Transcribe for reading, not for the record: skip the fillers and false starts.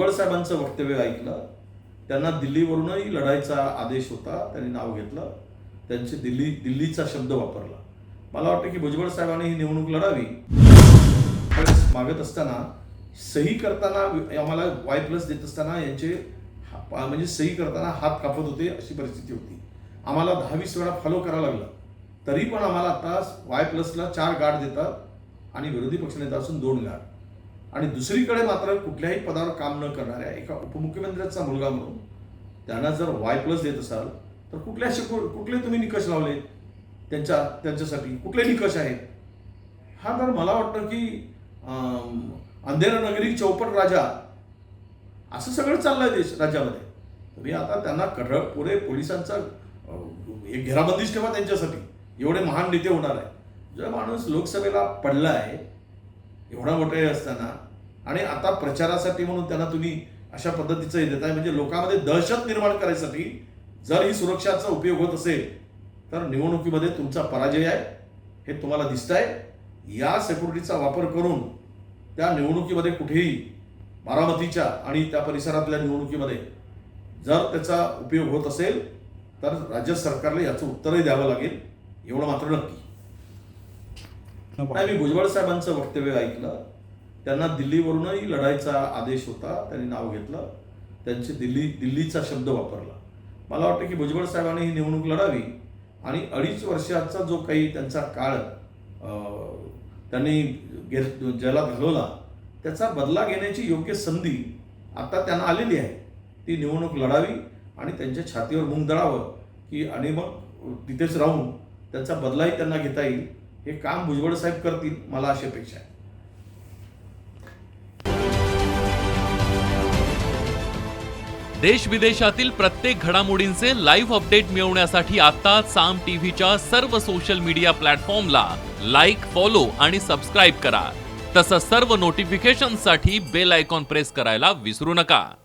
भुजबळ साहेबांचं वक्तव्य ऐकलं, त्यांना दिल्लीवरूनही लढायचा आदेश होता, त्यांनी नाव घेतलं, त्यांचे दिल्लीचा शब्द वापरला. मला वाटतं की भुजबळ साहेबांनी ही निवडणूक लढावी. मागत असताना सही करताना आम्हाला Y+ देत असताना यांचे म्हणजे सही करताना हात कापत होते, अशी परिस्थिती होती. आम्हाला 10-20 वेळा फॉलो करावं लागलं, तरी पण आम्हाला आता Y+ला 4 गार्ड देतात आणि विरोधी पक्षनेता असून 2 गार्ड. आणि दुसरीकडे मात्र कुठल्याही पदावर काम न करणाऱ्या एका उपमुख्यमंत्र्याचा मुलगा म्हणून त्यांना जर Y+ देत असाल तर कुठले तुम्ही निकष लावले त्यांच्यासाठी, कुठले निकष आहेत? हा तर मला वाटतं की अंधेरा नगरी चौपट राजा असं सगळं चाललंय राज्यामध्ये. तुम्ही आता त्यांना पुढे पोलिसांचा एक घेराबंदीच ठेवा त्यांच्यासाठी. एवढे महान नेते होणार आहे. जो माणूस लोकसभेला पडला आहे एवढा मोठा असताना आणि आता प्रचारासाठी म्हणून त्यांना तुम्ही अशा पद्धतीचं हे देताय, म्हणजे लोकांमध्ये दहशत निर्माण करायसाठी जर ही सुरक्षाचा उपयोग होत असेल तर निवडणुकीमध्ये तुमचा पराजय आहे हे तुम्हाला दिसतंय. या सिक्युरिटीचा वापर करून त्या निवडणुकीमध्ये कुठेही बारामतीच्या आणि त्या परिसरातल्या निवडणुकीमध्ये जर त्याचा उपयोग होत असेल तर राज्य सरकारला याचं उत्तरही द्यावं लागेल, एवढं मात्र नक्की. मी भुजबळ साहेबांचं वक्तव्य ऐकलं, त्यांना दिल्लीवरूनही लढायचा आदेश होता, त्यांनी नाव घेतलं, त्यांचे दिल्लीचा शब्द वापरला. मला वाटतं की भुजबळ साहेबांनी ही निवडणूक लढावी आणि 2.5 वर्षाचा जो काही त्यांचा काळ त्यांनी जैलात घालवला त्याचा बदला घेण्याची योग्य संधी आता त्यांना आलेली आहे. ती निवडणूक लढावी आणि त्यांच्या छातीवर मुंग दळावं की आणि मग तिथेच राहून त्याचा बदलाही त्यांना घेता येईल. हे काम भुजबळ साहेब करतील, मला अशी अपेक्षा आहे. देश विदेशातील प्रत्येक घडामोडींचे लाईव्ह अपडेट मिळवण्यासाठी आता साम टीव्हीच्या सर्व सोशल मीडिया प्लॅटफॉर्मला लाईक, फॉलो आणि सबस्क्राईब करा. तसंच सर्व नोटिफिकेशनसाठी बेल आयकॉन प्रेस करायला विसरू नका.